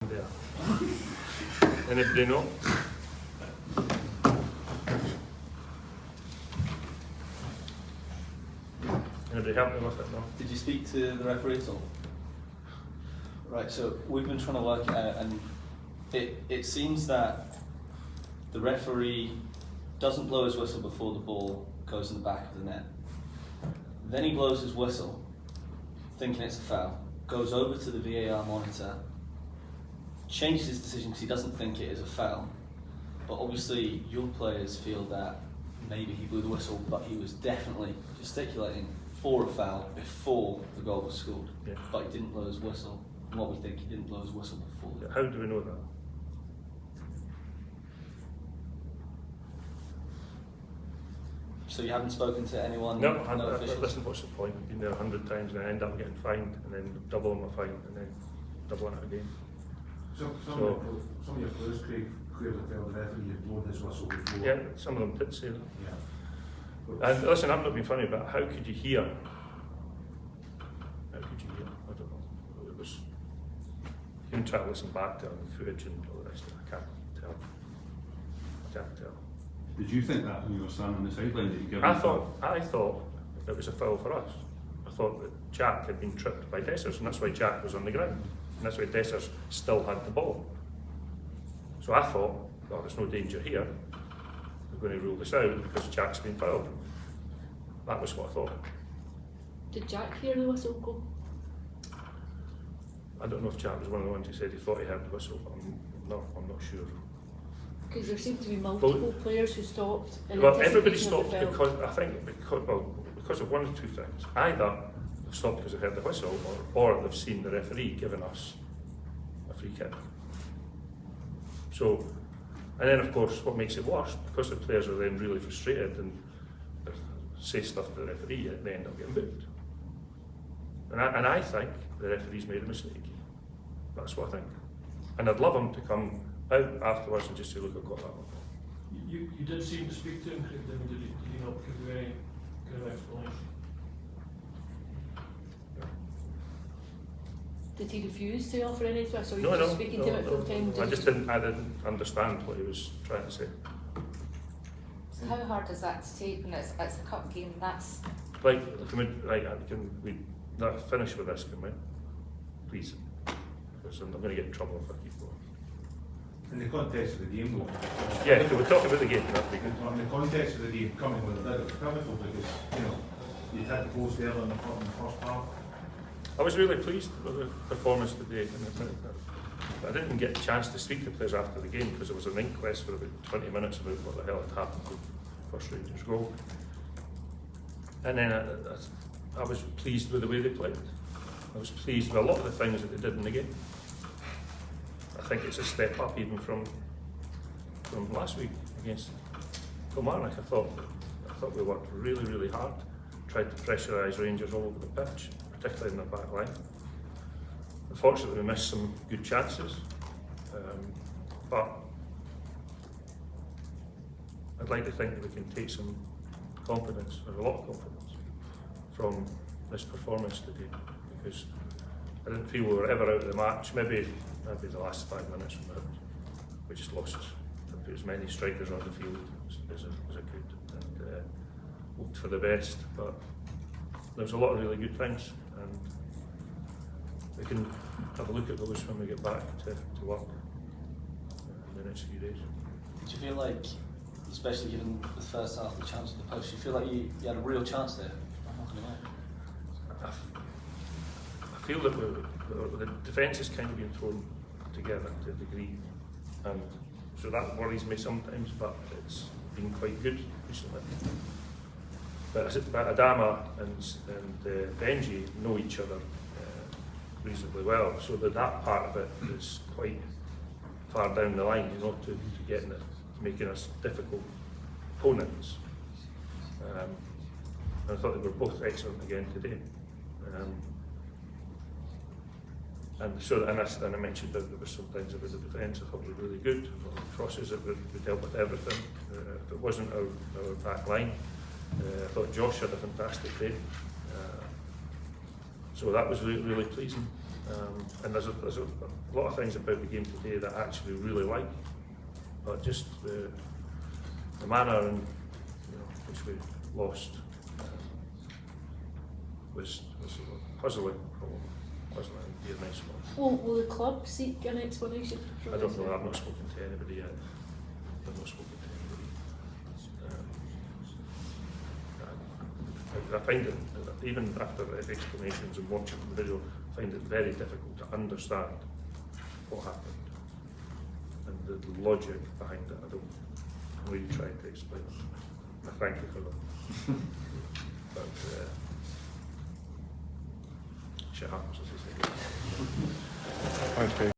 there. Anybody know? Anybody help me with it? No? Did you speak to the referee at all? Right, so we've been trying to work it out, and it seems that the referee doesn't blow his whistle before the ball goes in the back of the net. Then he blows his whistle, thinking it's a foul, goes over to the VAR monitor, changes his decision because he doesn't think it is a foul. But obviously your players feel that maybe he blew the whistle, but he was definitely gesticulating for a foul before the goal was scored. Yeah. But he didn't blow his whistle. And what we think, he didn't blow his whistle before. How do we know that? So you haven't spoken to anyone? No, officials? listen, what's the point? I've been there 100 times and I end up getting fined and then doubling my fine and then doubling it again. Some of your players, Craig, clearly felt the referee had blown his whistle before. Yeah, some of them did say that. Yeah. And listen, I'm not being funny, but how could you hear? How could you hear? I don't know. It was. You can try to listen back to it on the footage and all the rest of it. I can't tell. I can't tell. Did you think that when you were standing on the sideline that you gave? I thought it was a foul for us. I thought that Jack had been tripped by Dessers, and that's why Jack was on the ground, and that's why Dessers still had the ball. So I thought, well, there's no danger here. We're going to rule this out because Jack's been fouled. That was what I thought. Did Jack hear the whistle go? I don't know if Jack was one of the ones who said he thought he heard the whistle, but I'm not sure. Because there seemed to be multiple players who stopped. In Well, everybody anticipation of stopped the foul. because I think because of one of two things. Either they've stopped because they've heard the whistle, or they've seen the referee giving us a free kick. So, and then of course, what makes it worse, because the players are then really frustrated and say stuff to the referee, they end up getting booked. And I think the referee's made a mistake. That's what I think. And I'd love him to come out afterwards and just say, look, I've got that one. You did seem to speak to him, Craig, did you not give you any kind of explanation? Did he refuse to offer any advice, or were you No, just speaking to him at full time? I didn't understand what he was trying to say. So how hard is that to take when it's a cup game? That's Can we finish with this, can we? Please. Because I'm going to get in trouble if I keep going. In the context of the game, though. Yeah, can we talk about the game? That'd be good. In the context of the game, coming with a bit of critical because, you had the post there in the first half. I was really pleased with the performance today. I didn't get a chance to speak to players after the game because there was an inquest for about 20 minutes about what the hell had happened with first Rangers goal. And then I was pleased with the way they played. I was pleased with a lot of the things that they did in the game. I think it's a step up even from last week against Kilmarnock. I thought we worked really, really hard, tried to pressurise Rangers all over the pitch, particularly in the back line. Unfortunately, we missed some good chances, but I'd like to think that we can take some confidence, or a lot of confidence, from this performance today, because I didn't feel we were ever out of the match. Maybe the last 5 minutes we just lost as many strikers on the field as I could, and hoped for the best. But there's a lot of really good things, and we can have a look at those when we get back to work in the next few days. Do you feel like, especially given the first half, the chance of the post, you feel like you had a real chance there? I'm not going to lie. I feel that the defence has kind of been thrown together to a degree, and so that worries me sometimes, but it's been quite good recently. But Adama and Benji know each other reasonably well, so that part of it is quite far down the line, to getting it, making us difficult opponents. And I thought they were both excellent again today. And I mentioned that there were some things about the defence I thought were really good. Crosses that we dealt with everything. If it wasn't our back line, I thought Josh had a fantastic day. So that was really, really pleasing. And there's a lot of things about the game today that I actually really like, but just the manner in which we lost was puzzling. Puzzling would be a nice one. Will the club seek an explanation? I don't know. I've not spoken to anybody yet. I've not spoken to anybody. I find it, even after explanations and watching the video, I find it very difficult to understand what happened and the logic behind it. I don't know you tried to explain it. I thank you for that. But shit happens, as I say. Thanks, Craig.